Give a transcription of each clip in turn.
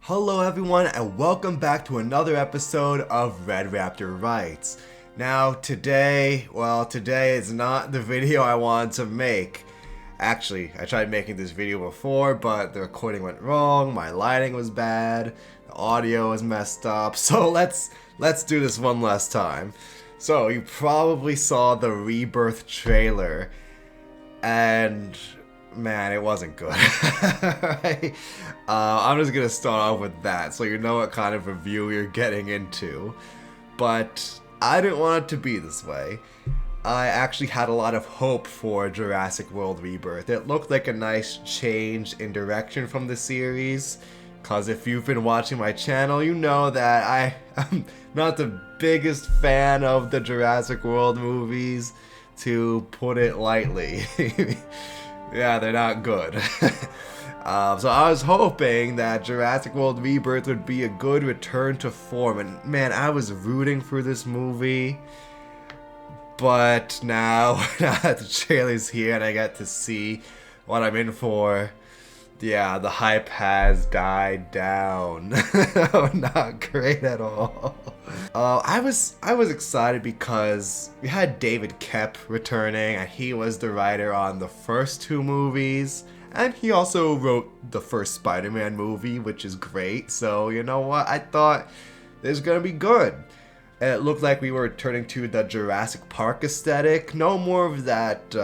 Hello everyone and welcome back to another episode of Red Raptor Writes. Now today is not the video I wanted to make. Actually, I tried making this video before, but the recording went wrong, my lighting was bad, the audio was messed up, so let's do this one last time. So, you probably saw the Rebirth trailer, and man, it wasn't good. Right? I'm just gonna start off with that so you know what kind of review you're getting into. But I didn't want it to be this way. I actually had a lot of hope for Jurassic World Rebirth. It looked like a nice change in direction from the series. Cause if you've been watching my channel, you know that I am not the biggest fan of the Jurassic World movies, to put it lightly. Yeah, they're not good. So I was hoping that Jurassic World Rebirth would be a good return to form, and man, I was rooting for this movie. But now that the trailer's here and I get to see what I'm in for, yeah, the hype has died down. Not great at all. I was excited because we had David Koepp returning, and he was the writer on the first two movies, and he also wrote the first Spider-Man movie, which is great. So you know what? I thought this was gonna be good. And it looked like we were returning to the Jurassic Park aesthetic. No more of that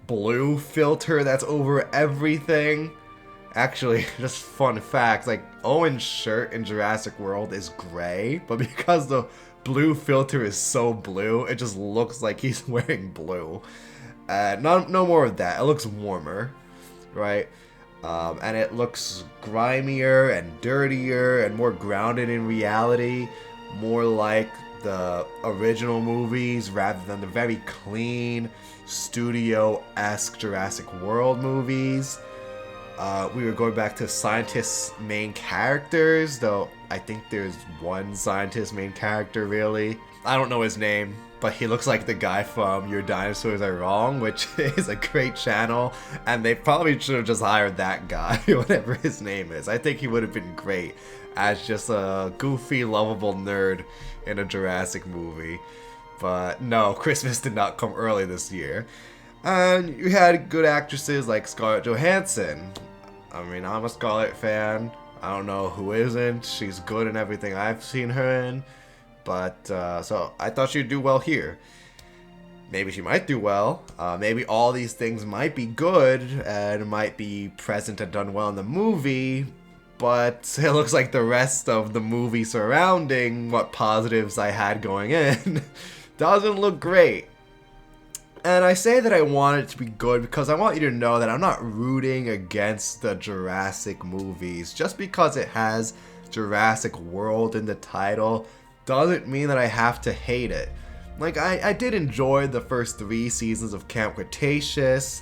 blue filter that's over everything. Actually, just fun fact, like, Owen's shirt in Jurassic World is gray, but because the blue filter is so blue, it just looks like he's wearing blue. No more of that. It looks warmer, right? And it looks grimier and dirtier and more grounded in reality, more like the original movies rather than the very clean, studio-esque Jurassic World movies. We were going back to scientists' main characters, though I think there's one scientist main character, really. I don't know his name, but he looks like the guy from Your Dinosaurs Are Wrong, which is a great channel, and they probably should have just hired that guy, whatever his name is. I think he would have been great as just a goofy, lovable nerd in a Jurassic movie. But no, Christmas did not come early this year. And you had good actresses like Scarlett Johansson. I mean, I'm a Scarlett fan. I don't know who isn't. She's good in everything I've seen her in. But, so I thought she'd do well here. Maybe she might do well. Maybe all these things might be good and might be present and done well in the movie. But it looks like the rest of the movie surrounding what positives I had going in doesn't look great. And I say that I want it to be good because I want you to know that I'm not rooting against the Jurassic movies. Just because it has Jurassic World in the title doesn't mean that I have to hate it. Like, I did enjoy the first 3 seasons of Camp Cretaceous.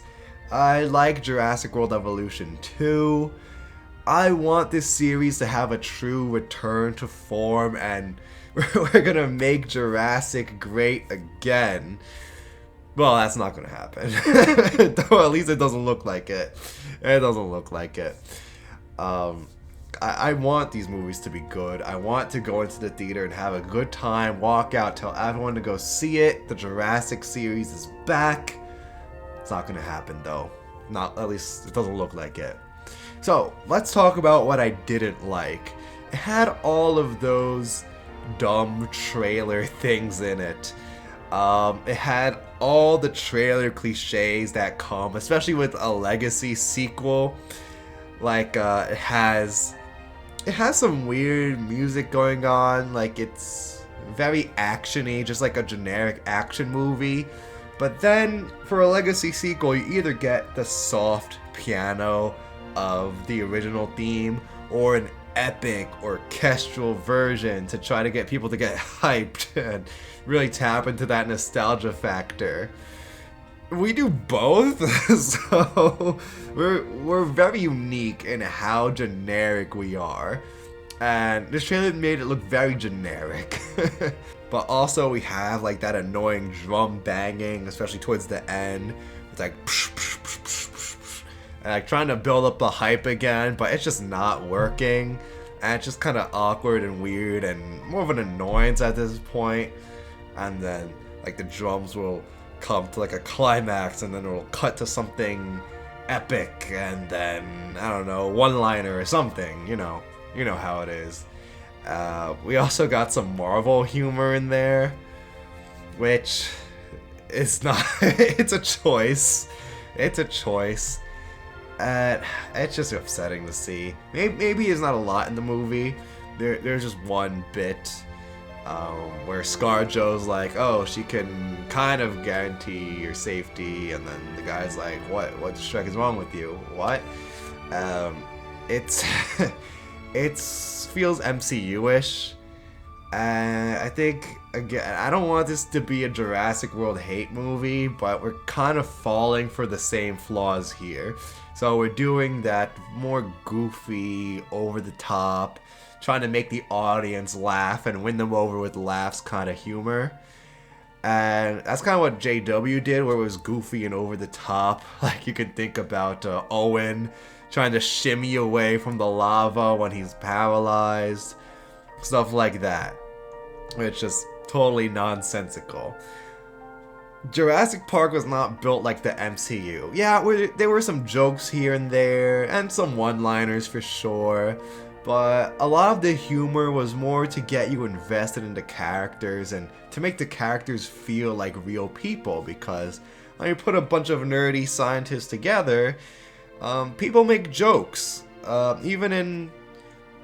I like Jurassic World Evolution 2. I want this series to have a true return to form, and we're gonna make Jurassic great again. Well, that's not gonna happen. Though at least it doesn't look like it. It doesn't look like it. I want these movies to be good. I want to go into the theater and have a good time, walk out, tell everyone to go see it. The Jurassic series is back. It's not gonna happen though. Not, at least it doesn't look like it. So, let's talk about what I didn't like. It had all of those dumb trailer things in it. It had all the trailer cliches that come, especially with a Legacy sequel. Like, it has some weird music going on, like it's very action-y, just like a generic action movie. But then, for a Legacy sequel, you either get the soft piano of the original theme, or an epic orchestral version to try to get people to get hyped and really tap into that nostalgia factor. We do both, so we're very unique in how generic we are, and this trailer made it look very generic. But also we have like that annoying drum banging, especially towards the end. It's like and like trying to build up the hype again, but it's just not working. and it's just kind of awkward and weird and more of an annoyance at this point. And then like the drums will come to like a climax, and then it'll cut to something epic, and then I don't know, one-liner or something. You know how it is. We also got some Marvel humor in there, which is not. It's a choice. It's a choice. It's just upsetting to see. Maybe there's not a lot in the movie. There's just one bit where ScarJo's like, oh, she can kind of guarantee your safety, and then the guy's like, what the Shrek is wrong with you? What? It's it feels MCU-ish. I think, again, I don't want this to be a Jurassic World hate movie, but we're kind of falling for the same flaws here. So we're doing that more goofy, over the top, trying to make the audience laugh and win them over with laughs kind of humor. And that's kind of what JW did, where it was goofy and over the top. Like, you could think about Owen trying to shimmy away from the lava when he's paralyzed. Stuff like that. It's just totally nonsensical. Jurassic Park was not built like the MCU. Yeah, there were some jokes here and there, and some one-liners for sure, but a lot of the humor was more to get you invested in the characters and to make the characters feel like real people, because when you put a bunch of nerdy scientists together, people make jokes, even in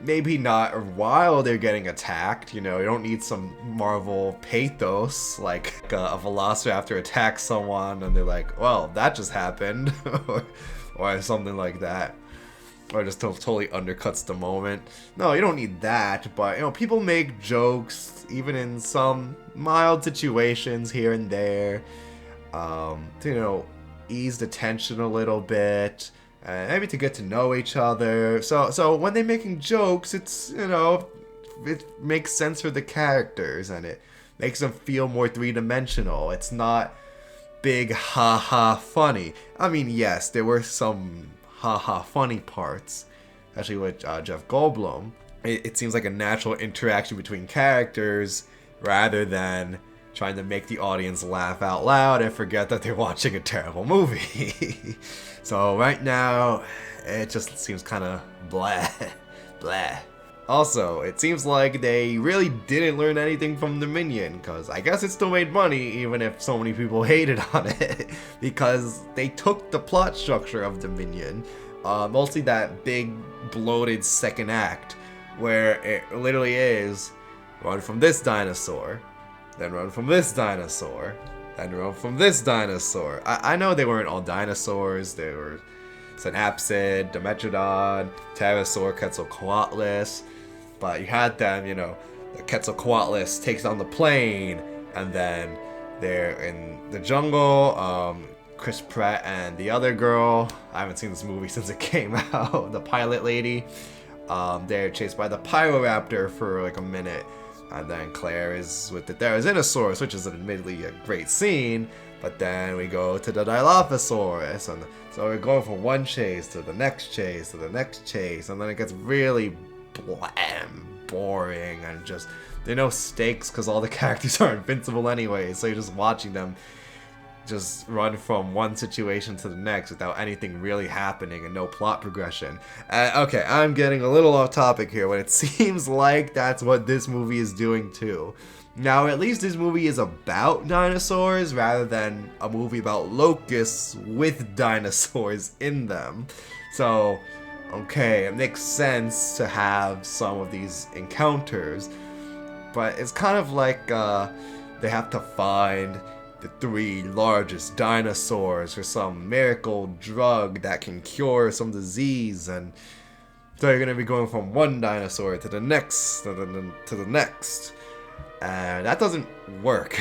maybe not while they're getting attacked. You don't need some Marvel pathos like a velociraptor attacks someone and they're like, well, that just happened, or something like that, or just totally undercuts the moment. No, you don't need that, but people make jokes even in some mild situations here and there, to ease the tension a little bit. Maybe to get to know each other. So when they're making jokes, it's, it makes sense for the characters, and it makes them feel more three-dimensional. It's not big ha-ha funny. I mean, yes, there were some ha-ha funny parts, especially with Jeff Goldblum. It seems like a natural interaction between characters rather than trying to make the audience laugh out loud and forget that they're watching a terrible movie. So right now, it just seems kind of blah, blah. Also, it seems like they really didn't learn anything from Dominion, because I guess it still made money even if so many people hated on it, because they took the plot structure of Dominion, mostly that big bloated second act, where it literally is run from this dinosaur, then run from this dinosaur, then run from this dinosaur. I know they weren't all dinosaurs. They were Synapsid, Dimetrodon, Pterosaur, Quetzalcoatlus. But you had them, the Quetzalcoatlus takes on the plane, and then they're in the jungle. Chris Pratt and the other girl, I haven't seen this movie since it came out, the pilot lady, they're chased by the Pyroraptor for like a minute. And then Claire is with the Therizinosaurus, which is admittedly a great scene. But then we go to the Dilophosaurus, and so we're going from one chase to the next chase to the next chase, and then it gets really bland, boring, and just there are no stakes because all the characters are invincible anyway. So you're just watching them just run from one situation to the next without anything really happening and no plot progression. Okay, I'm getting a little off topic here, but it seems like that's what this movie is doing too. Now, at least this movie is about dinosaurs rather than a movie about locusts with dinosaurs in them. So, okay, it makes sense to have some of these encounters, but it's kind of like they have to find the 3 largest dinosaurs for some miracle drug that can cure some disease, and so you're gonna be going from one dinosaur to the next, to the next, and that doesn't work.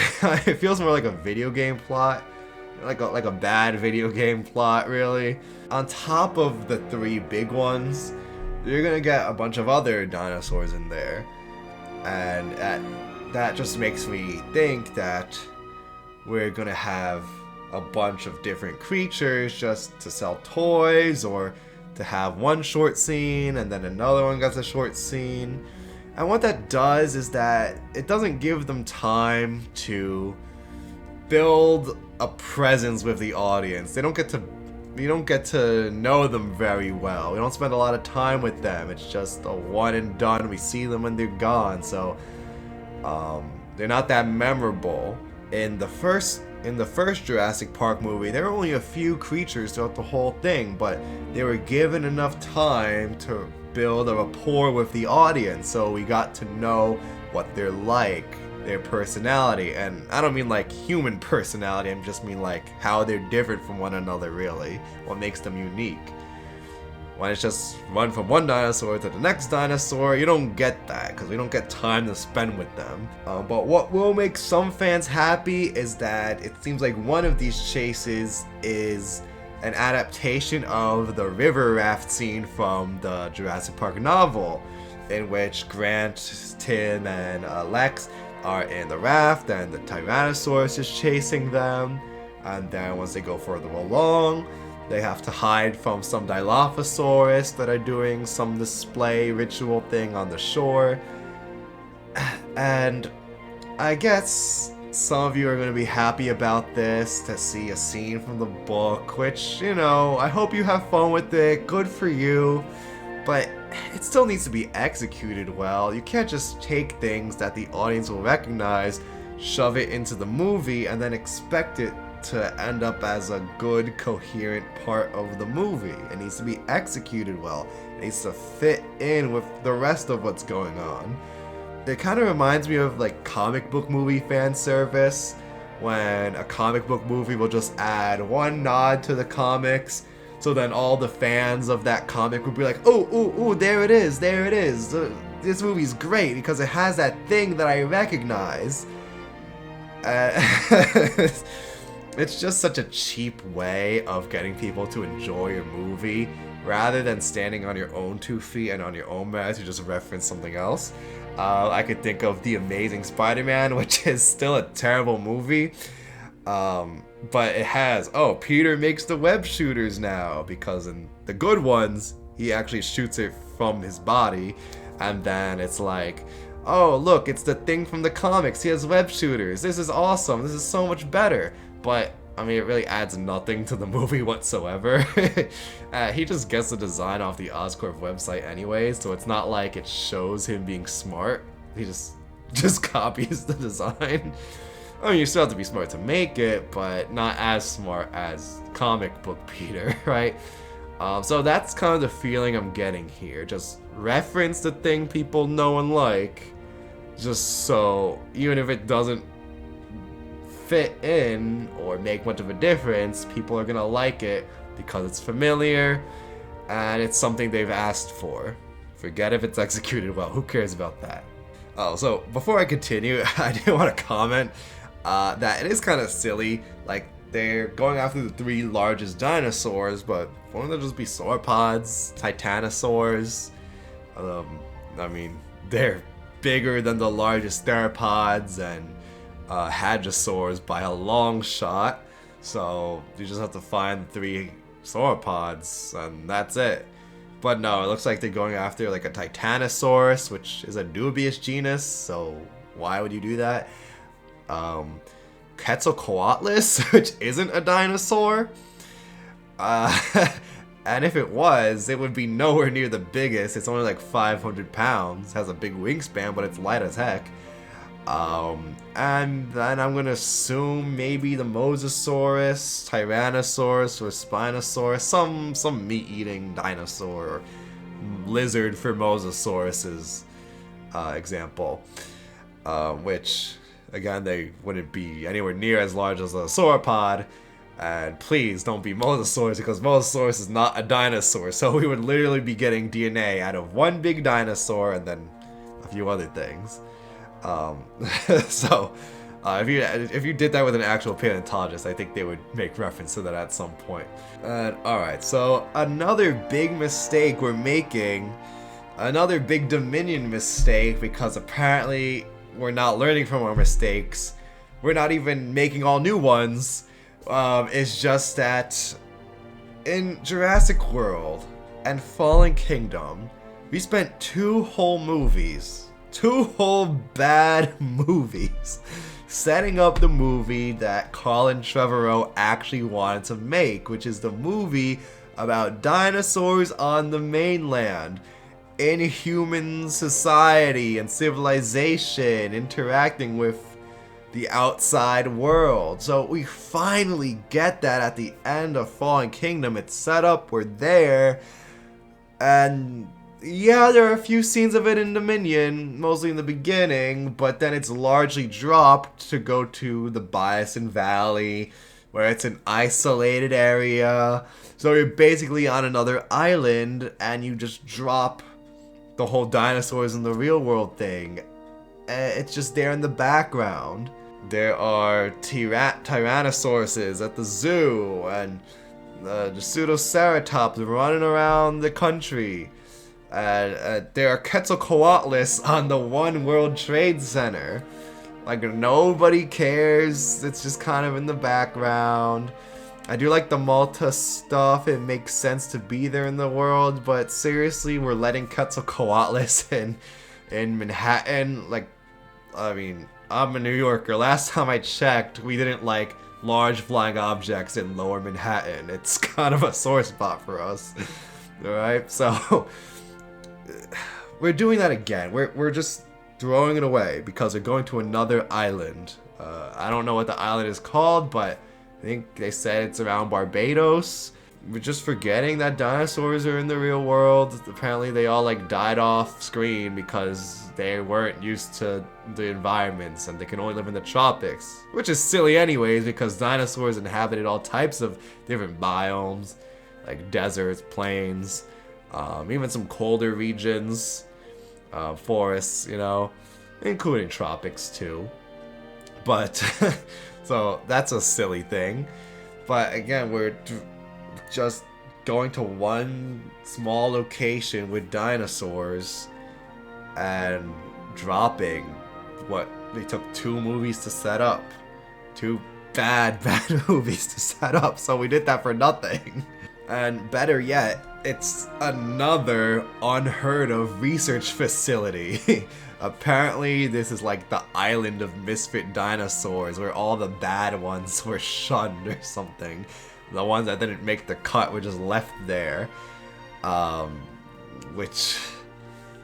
It feels more like a video game plot, like a bad video game plot, really. On top of the 3 big ones, you're gonna get a bunch of other dinosaurs in there, and that just makes me think that we're gonna have a bunch of different creatures just to sell toys, or to have one short scene and then another one gets a short scene. And what that does is that it doesn't give them time to build a presence with the audience. We don't get to know them very well. We don't spend a lot of time with them. It's just a one and done. We see them when they're gone. So they're not that memorable. In the first Jurassic Park movie, there were only a few creatures throughout the whole thing, but they were given enough time to build a rapport with the audience, so we got to know what they're like, their personality. And I don't mean like human personality, I just mean like how they're different from one another, really. What makes them unique. When it's just run from one dinosaur to the next dinosaur, you don't get that, because we don't get time to spend with them. But what will make some fans happy is that it seems like one of these chases is an adaptation of the river raft scene from the Jurassic Park novel, in which Grant, Tim, and Lex are in the raft, and the Tyrannosaurus is chasing them, and then once they go further along, they have to hide from some Dilophosaurus that are doing some display ritual thing on the shore. And I guess some of you are going to be happy about this, to see a scene from the book, which, you know, I hope you have fun with it, good for you, but it still needs to be executed well. You can't just take things that the audience will recognize, shove it into the movie, and then expect it to end up as a good, coherent part of the movie. It needs to be executed well. It needs to fit in with the rest of what's going on. It kind of reminds me of like comic book movie fan service, when a comic book movie will just add one nod to the comics, so then all the fans of that comic will be like, oh, there it is. This movie's great because it has that thing that I recognize. It's just such a cheap way of getting people to enjoy a movie, rather than standing on your own 2 feet and on your own merits, you just reference something else. I could think of The Amazing Spider-Man, which is still a terrible movie, but it has, Peter makes the web shooters now, because in the good ones, he actually shoots it from his body, and then it's like, oh, look, it's the thing from the comics, he has web shooters, this is awesome, this is so much better. But, I mean, it really adds nothing to the movie whatsoever. He just gets the design off the Oscorp website anyway, so it's not like it shows him being smart. He just copies the design. I mean, you still have to be smart to make it, but not as smart as comic book Peter, right? So that's kind of the feeling I'm getting here. Just reference the thing people know and like, just so, even if it doesn't fit in or make much of a difference, people are gonna like it because it's familiar and it's something they've asked for. Forget if it's executed well, who cares about that? Oh, so before I continue, I do want to comment that it is kind of silly, like they're going after the 3 largest dinosaurs, but won't there just be sauropods, titanosaurs? I mean, they're bigger than the largest theropods and hadrosaurs by a long shot, so you just have to find 3 sauropods and that's it. But no, it looks like they're going after like a Titanosaurus, which is a dubious genus, so why would you do that? Quetzalcoatlus, which isn't a dinosaur, and if it was, it would be nowhere near the biggest. It's only like 500 pounds, has a big wingspan, but it's light as heck. And then I'm gonna assume maybe the Mosasaurus, Tyrannosaurus, or Spinosaurus, some meat-eating dinosaur, or lizard for Mosasaurus's example, which again they wouldn't be anywhere near as large as a sauropod. And please don't be Mosasaurus, because Mosasaurus is not a dinosaur, so we would literally be getting DNA out of one big dinosaur and then a few other things. So if you did that with an actual paleontologist, I think they would make reference to that at some point. Alright, so another big mistake we're making, another big Dominion mistake, because apparently we're not learning from our mistakes, we're not even making all new ones, is just that in Jurassic World, and Fallen Kingdom, we spent 2 whole movies, 2 whole bad movies, setting up the movie that Colin Trevorrow actually wanted to make, which is the movie about dinosaurs on the mainland, in human society and civilization, interacting with the outside world. So we finally get that at the end of Fallen Kingdom. It's set up, we're there, and yeah, there are a few scenes of it in Dominion, mostly in the beginning, but then it's largely dropped to go to the Bison Valley, where it's an isolated area. So you're basically on another island, and you just drop the whole dinosaurs in the real world thing. It's just there in the background. There are Tyrannosauruses at the zoo, and the Pseudoceratops running around the country. There are Quetzalcoatlus on the One World Trade Center. Like, nobody cares. It's just kind of in the background. I do like the Malta stuff. It makes sense to be there in the world, but seriously, we're letting Quetzalcoatlus in Manhattan. Like, I mean, I'm a New Yorker. Last time I checked, we didn't like large flying objects in lower Manhattan. It's kind of a sore spot for us. Alright, so we're doing that again. We're just throwing it away because we're going to another island. I don't know what the island is called, but I think they said it's around Barbados. We're just forgetting that dinosaurs are in the real world. Apparently they all like died off screen because they weren't used to the environments and they can only live in the tropics. Which is silly anyways, because dinosaurs inhabited all types of different biomes, like deserts, plains, even some colder regions, forests, you know, including tropics too. But so that's a silly thing. But again, we're just going to one small location with dinosaurs and dropping what they took 2 movies to set up. 2 bad movies to set up. So we did that for nothing. And better yet, it's another unheard of research facility. Apparently, this is like the island of misfit dinosaurs where all the bad ones were shunned or something. The ones that didn't make the cut were just left there. Which,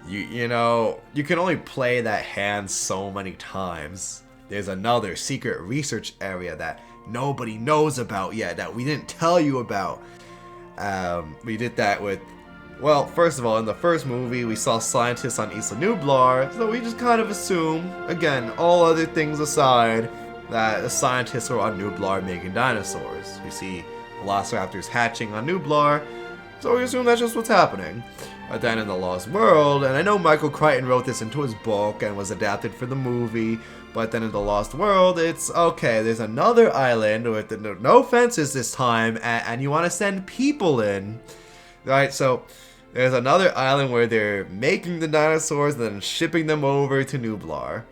you know, you can only play that hand so many times. There's another secret research area that nobody knows about yet, that we didn't tell you about. We did that with, well, first of all, in the first movie, we saw scientists on Isla Nublar, so we just kind of assume, again, all other things aside, that the scientists were on Nublar making dinosaurs. We see velociraptors hatching on Nublar, so we assume that's just what's happening. But then in The Lost World, and I know Michael Crichton wrote this into his book and was adapted for the movie, but then in The Lost World, it's, okay, there's another island with no fences this time, and you want to send people in, right? So there's another island where they're making the dinosaurs and then shipping them over to Nublar.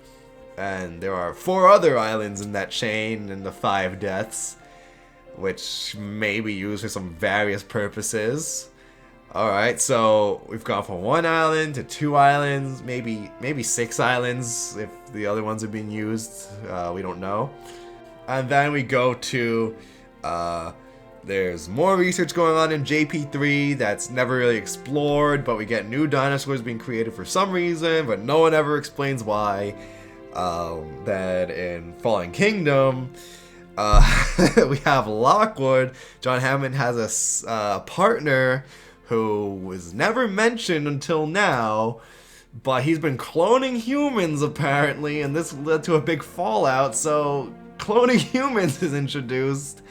And there are 4 other islands in that chain in the 5 deaths, which may be used for some various purposes. Alright, so we've gone from 1 island to 2 islands, maybe 6 islands if the other ones are being used, we don't know. And then we go to, there's more research going on in JP3 that's never really explored, but we get new dinosaurs being created for some reason, but no one ever explains why. Then in Fallen Kingdom, we have Lockwood. John Hammond has a partner who was never mentioned until now, but he's been cloning humans apparently, and this led to a big fallout, so cloning humans is introduced.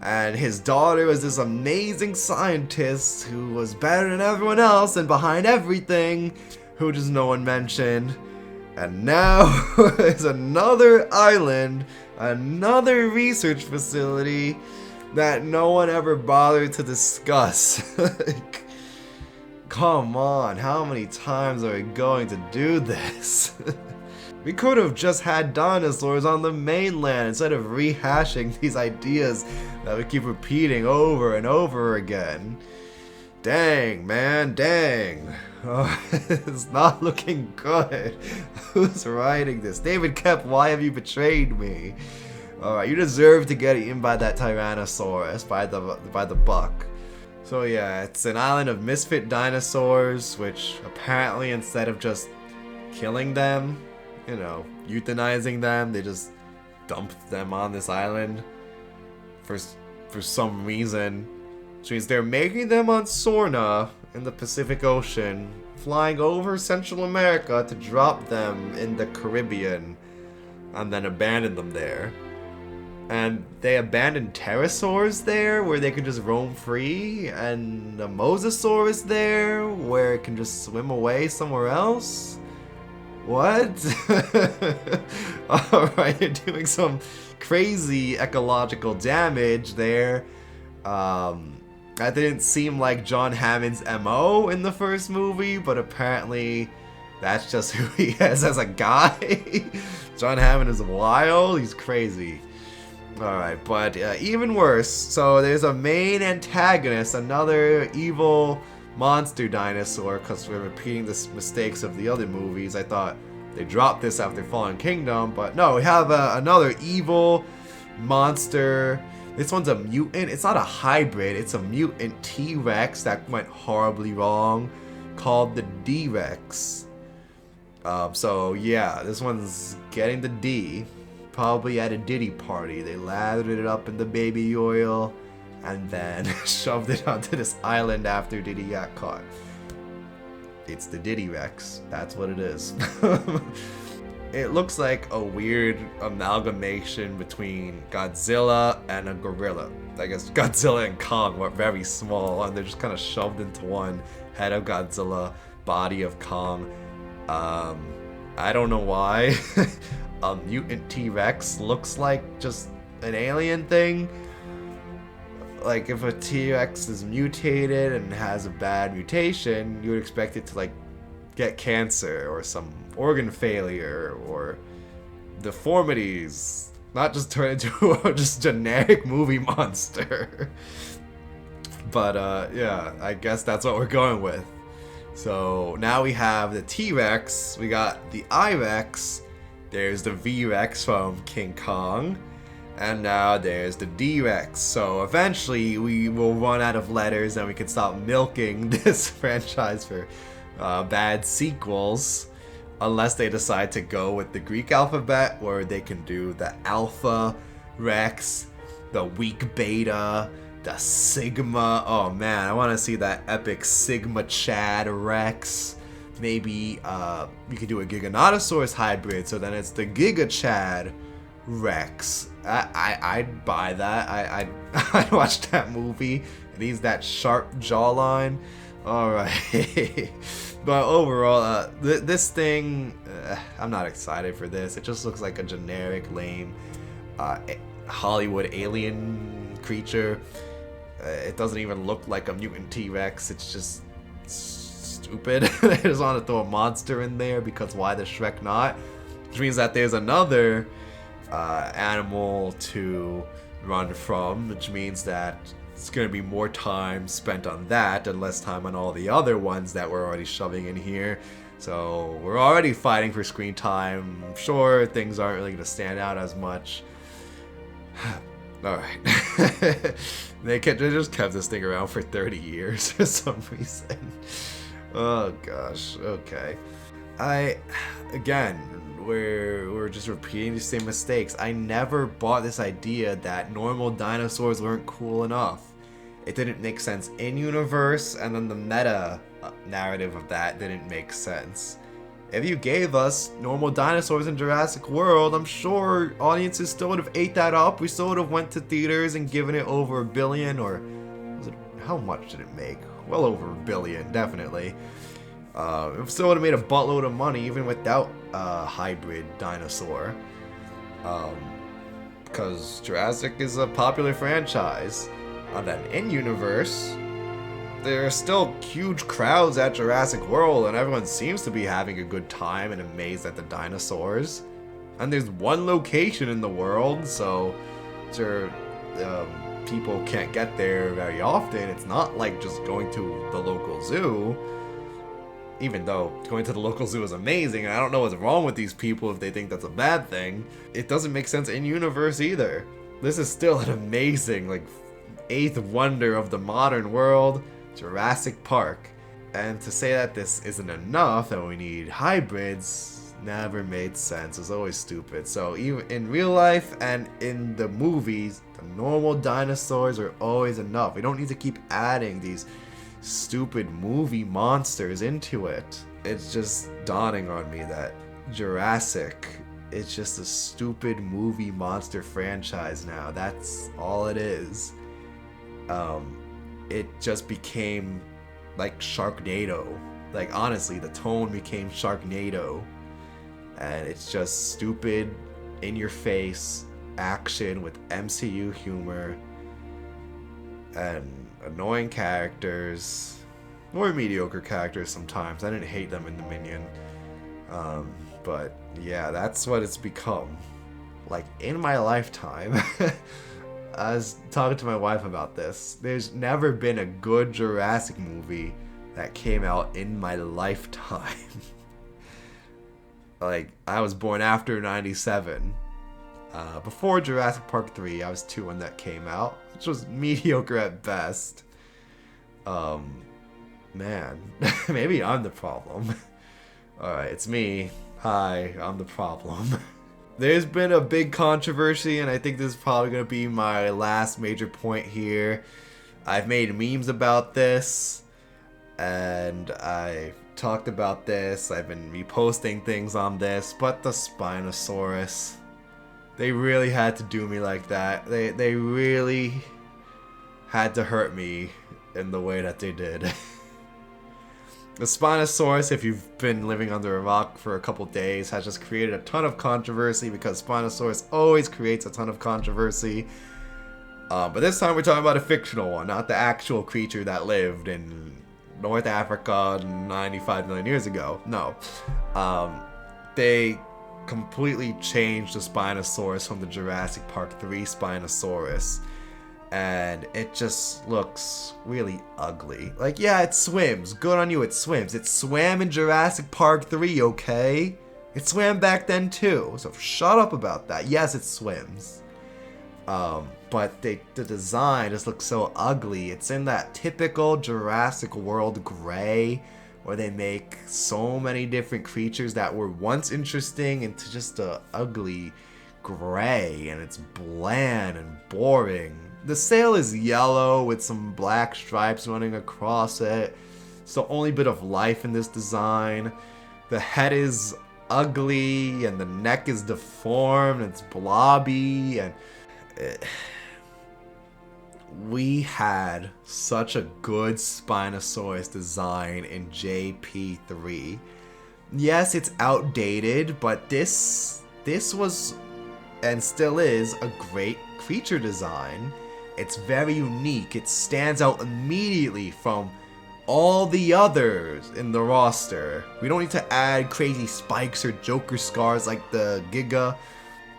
And his daughter is this amazing scientist who was better than everyone else and behind everything, who just no one mentioned. And now there's another island, another research facility that no one ever bothered to discuss. Like, come on, how many times are we going to do this? We could have just had dinosaurs on the mainland instead of rehashing these ideas that we keep repeating over and over again. Dang, man, dang. Oh, it's not looking good. Who's writing this? David Kep, why have you betrayed me? Alright, you deserve to get eaten by that Tyrannosaurus, by the buck. So yeah, it's an island of misfit dinosaurs, which apparently instead of just killing them, you know, euthanizing them, they just dumped them on this island for some reason. Which means they're making them on Sorna in the Pacific Ocean, flying over Central America to drop them in the Caribbean, and then abandon them there. And they abandoned pterosaurs there, where they can just roam free, and a mosasaurus there, where it can just swim away somewhere else? What? Alright, you're doing some crazy ecological damage there. That didn't seem like John Hammond's MO in the first movie, but apparently that's just who he is as a guy. John Hammond is wild, he's crazy. Alright, but even worse, so there's a main antagonist, another evil monster dinosaur, because we're repeating the mistakes of the other movies. I thought they dropped this after Fallen Kingdom, but no, we have another evil monster. This one's a mutant. It's not a hybrid, it's a mutant T-Rex that went horribly wrong, called the D-Rex. So yeah, this one's getting the D. Probably at a Diddy party. They lathered it up in the baby oil and then shoved it onto this island after Diddy got caught. It's the Diddy Rex. That's what it is. It looks like a weird amalgamation between Godzilla and a gorilla. I guess Godzilla and Kong were very small and they're just kind of shoved into one. Head of Godzilla, body of Kong. I don't know why. A mutant T-Rex looks like just an alien thing. Like, if a T-Rex is mutated and has a bad mutation, you would expect it to, like, get cancer or some organ failure or deformities. Not just turn into a just generic movie monster. But, yeah, I guess that's what we're going with. So, now we have the T-Rex, we got the I-Rex, there's the V-Rex from King Kong, and now there's the D-Rex. So eventually we will run out of letters and we can stop milking this franchise for bad sequels, unless they decide to go with the Greek alphabet, where they can do the Alpha Rex, the weak Beta, the Sigma. Oh man, I want to see that epic Sigma Chad Rex. Maybe you could do a Giganotosaurus hybrid, so then it's the Giga Chad Rex. I'd buy that. I'd watch that movie. It needs that sharp jawline. Alright. But overall, this thing, I'm not excited for this. It just looks like a generic, lame Hollywood alien creature. It doesn't even look like a mutant T-Rex. It's just stupid. They just want to throw a monster in there because why the Shrek not? Which means that there's another animal to run from, which means that it's going to be more time spent on that and less time on all the other ones that we're already shoving in here. So we're already fighting for screen time. I'm sure things aren't really going to stand out as much. Alright. They just kept this thing around for 30 years for some reason. Oh gosh, okay. Again, we're just repeating the same mistakes. I never bought this idea that normal dinosaurs weren't cool enough. It didn't make sense in universe, and then the meta narrative of that didn't make sense. If you gave us normal dinosaurs in Jurassic World, I'm sure audiences still would have ate that up. We still would have went to theaters and given it over $1 billion, or was it, how much did it make? Well over $1 billion, definitely. It still would have made a buttload of money even without a hybrid dinosaur. Because Jurassic is a popular franchise. And then in universe, there are still huge crowds at Jurassic World, and everyone seems to be having a good time and amazed at the dinosaurs. And there's one location in the world, so people can't get there very often. It's not like just going to the local zoo. Even though going to the local zoo is amazing, and I don't know what's wrong with these people if they think that's a bad thing. It doesn't make sense in universe either. This is still an amazing, like, eighth wonder of the modern world, Jurassic Park. And to say that this isn't enough, that we need hybrids, never made sense. It's always stupid. So even in real life and in the movies, the normal dinosaurs are always enough. We don't need to keep adding these stupid movie monsters into it. It's just dawning on me that Jurassic is just a stupid movie monster franchise now. That's all it is. It just became like Sharknado. Like, honestly, the tone became Sharknado. And it's just stupid, in your face action with MCU humor and annoying characters, more mediocre characters sometimes. I didn't hate them in Dominion, but yeah, that's what it's become. Like, in my lifetime, I was talking to my wife about this. There's never been a good Jurassic movie that came out in my lifetime. Like, I was born after 97. Before Jurassic Park 3, I was 2 when that came out, which was mediocre at best. Man, maybe I'm the problem. Alright, it's me. Hi, I'm the problem. There's been a big controversy, and I think this is probably going to be my last major point here. I've made memes about this, and I talked about this. I've been reposting things on this, but the Spinosaurus, they really had to do me like that. They really had to hurt me in the way that they did. The Spinosaurus, if you've been living under a rock for a couple days, has just created a ton of controversy because Spinosaurus always creates a ton of controversy. But this time we're talking about a fictional one, not the actual creature that lived in North Africa 95 million years ago. No. They completely changed the Spinosaurus from the Jurassic Park 3 Spinosaurus. And it just looks really ugly. Like, yeah, it swims. Good on you, it swims. It swam in Jurassic Park 3, okay? It swam back then too, so shut up about that. Yes, it swims. But the design just looks so ugly. It's in that typical Jurassic World gray, where they make so many different creatures that were once interesting into just a ugly gray, and it's bland and boring. The sail is yellow with some black stripes running across it. It's the only bit of life in this design. The head is ugly and the neck is deformed and it's blobby, and we had such a good Spinosaurus design in JP3. Yes, it's outdated, but this was and still is a great creature design. It's very unique. It stands out immediately from all the others in the roster. We don't need to add crazy spikes or Joker scars like the Giga.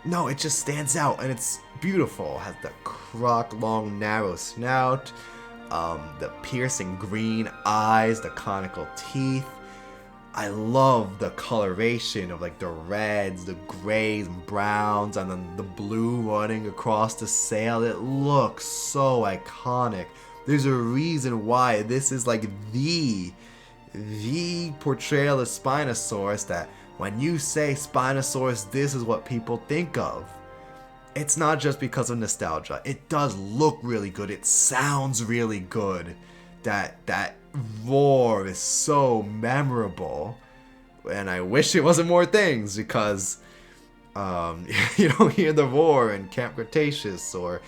No, it just stands out and it's beautiful. It has the croc, long, narrow snout, the piercing green eyes, the conical teeth. I love the coloration of like the reds, the grays and browns, and then the blue running across the sail. It looks so iconic. There's a reason why this is like the portrayal of Spinosaurus, that when you say Spinosaurus, this is what people think of. It's not just because of nostalgia. It does look really good. It sounds really good. That roar is so memorable, and I wish it wasn't more things, because you don't hear the roar in Camp Cretaceous or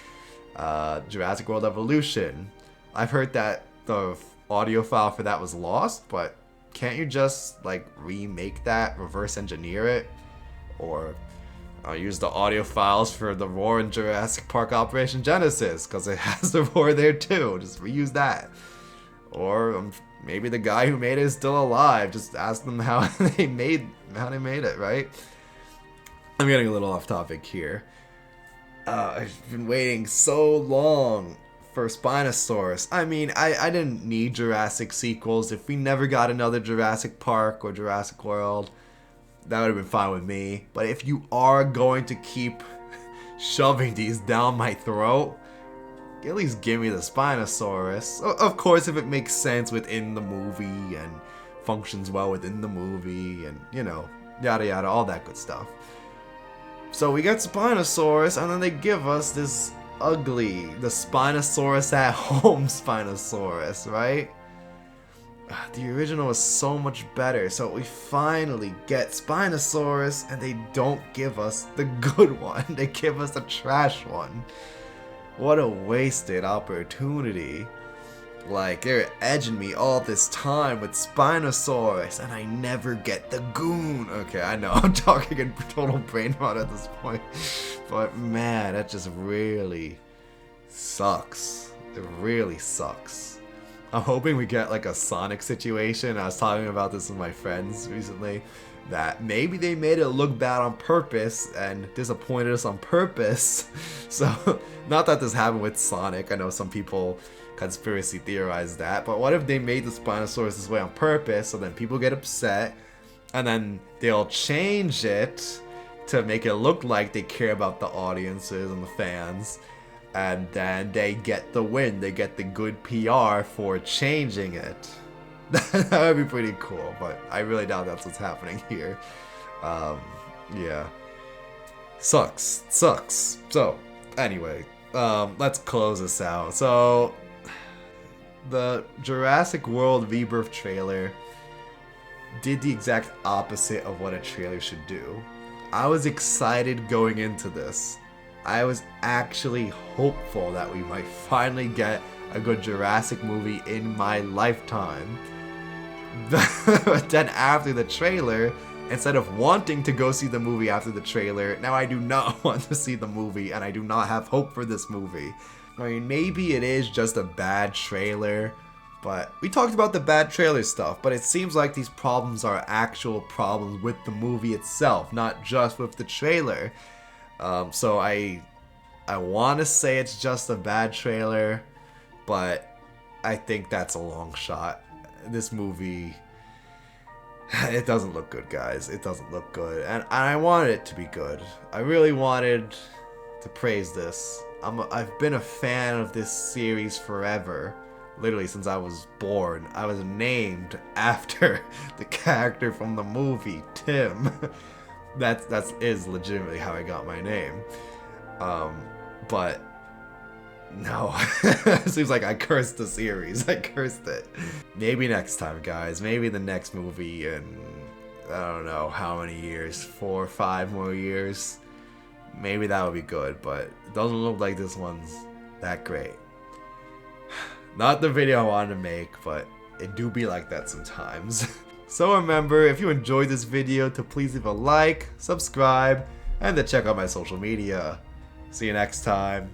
Jurassic World Evolution. I've heard that the audio file for that was lost, but can't you just like remake that, reverse engineer it, or use the audio files for the roar in Jurassic Park Operation Genesis, because it has the roar there too. Just reuse that. Or maybe the guy who made it is still alive. Just ask them how they made it, right? I'm getting a little off topic here. I've been waiting so long for Spinosaurus. I mean, I didn't need Jurassic sequels. If we never got another Jurassic Park or Jurassic World, that would have been fine with me. But if you are going to keep shoving these down my throat, at least give me the Spinosaurus. Of course, if it makes sense within the movie and functions well within the movie and, you know, yada yada, all that good stuff. So we get Spinosaurus, and then they give us this ugly, the Spinosaurus at home Spinosaurus, right? The original was so much better, so we finally get Spinosaurus, and they don't give us the good one. They give us the trash one. What a wasted opportunity. Like, they're edging me all this time with Spinosaurus, and I never get the goon. Okay, I know, I'm talking in total brain rot at this point. But man, that just really sucks. It really sucks. I'm hoping we get like a Sonic situation. I was talking about this with my friends recently, that maybe they made it look bad on purpose and disappointed us on purpose. So, not that this happened with Sonic. I know some people conspiracy theorize that, but what if they made the Spinosaurus this way on purpose, so then people get upset, and then they'll change it to make it look like they care about the audiences and the fans, and then they get the win, they get the good PR for changing it. That would be pretty cool, but I really doubt that's what's happening here. Yeah. Sucks. So, anyway, let's close this out. So, the Jurassic World Rebirth trailer did the exact opposite of what a trailer should do. I was excited going into this. I was actually hopeful that we might finally get a good Jurassic movie in my lifetime. But then after the trailer, instead of wanting to go see the movie after the trailer, now I do not want to see the movie, and I do not have hope for this movie. I mean, maybe it is just a bad trailer, but we talked about the bad trailer stuff, but it seems like these problems are actual problems with the movie itself, not just with the trailer. So I want to say it's just a bad trailer, but I think that's a long shot. This movie, it doesn't look good, guys. It doesn't look good, and I wanted it to be good. I really wanted to praise this. I've been a fan of this series forever, literally since I was born. I was named after the character from the movie, Tim. That is legitimately how I got my name. But no, it seems like I cursed the series. I cursed it. Maybe next time, guys. Maybe the next movie in, I don't know how many years, 4 or 5 more years. Maybe that would be good, but it doesn't look like this one's that great. Not the video I wanted to make, but it do be like that sometimes. So remember, if you enjoyed this video, to please leave a like, subscribe, and to check out my social media. See you next time.